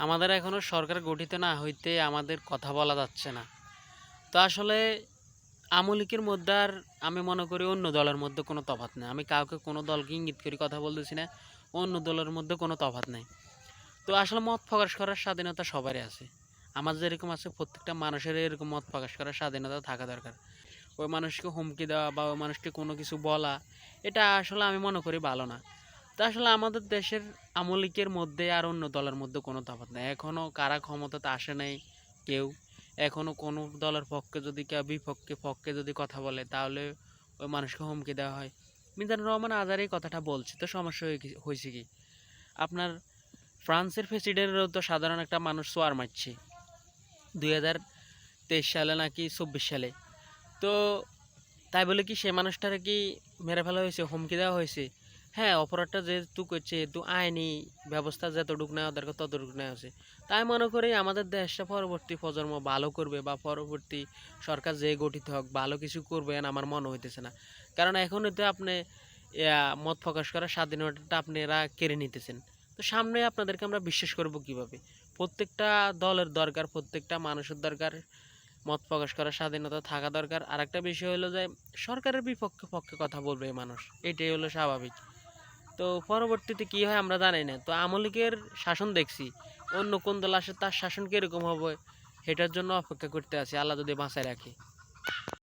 আমাদের এখনো সরকার গঠিত না হইতে আমাদের কথা বলা যাচ্ছে না। তো আসলে আওয়ামী লীগের মধ্যে আর আমি মনে করি অন্য দলের মধ্যে কোনো তফাৎ নেই। আমি কাউকে কোনো দলকে ইঙ্গিত করে কথা বলতেছি না। অন্য দলের মধ্যে কোনো তফাৎ নেই। তো আসলে মত প্রকাশ করার স্বাধীনতা সবারই আছে। আমার যেরকম আছে প্রত্যেকটা মানুষের এরকম মত প্রকাশ করার স্বাধীনতা থাকা দরকার। ওই মানুষকে হুমকি দেওয়া বা ওই মানুষকে কোনো কিছু বলা, এটা আসলে আমি মনে করি ভালো না। তো আসলে আমাদের দেশের আওয়ামী লীগের মধ্যে আর অন্য দলের মধ্যে কোনো তফাৎ নেই। এখনও কারা ক্ষমতাতে আসে নাই কেউ। এখনও কোনো দলের পক্ষে যদি কেউ পক্ষে যদি কথা বলে তাহলে ওই মানুষকে হুমকি দেওয়া হয়। মিজানুর রহমান আজহার এই কথাটা বলছে, তো সমস্যা হয়েছে কি? আপনার ফ্রান্সের প্রেসিডেন্টেরও তো সাধারণ একটা মানুষ সোয়ার মারছে 2023 সালে নাকি 24 সালে। তো তাই বলে কি সে মানুষটারে কি মেরে ফেলা হয়েছে, হুমকি দেওয়া হয়েছে? হ্যাঁ, অপরাধটা যেহেতু করছে, যেহেতু আইনি ব্যবস্থা যতটুকু নেওয়া দরকার ততটুকু নেওয়া আছে। তাই মনে করি আমাদের দেশটা পরবর্তী প্রজন্ম ভালো করবে বা পরবর্তী সরকার যে গঠিত হোক ভালো কিছু করবে আমার মনে হইতেছে না। কারণ এখন তো আপনি মত প্রকাশ করার স্বাধীনতাটা আপনারা কেড়ে নিতেছেন। তো সামনে আপনাদেরকে আমরা বিশ্বাস করব কিভাবে? প্রত্যেকটা দলের দরকার, প্রত্যেকটা মানুষের দরকার মত প্রকাশ করার স্বাধীনতা থাকা দরকার। আরেকটা বিষয় হলো যে সরকারের পক্ষে কথা বলবে মানুষ, এটাই হলো স্বাভাবিক। তো পরবর্তীতে কি হয় আমরা জানি না। তো আওয়ামী লীগের শাসন দেখছি, অন্য কোন দল আসে তার শাসন কীরকম হবে সেটার জন্য অপেক্ষা করতে আছি, আল্লাহ যদি বাঁচায় রাখে।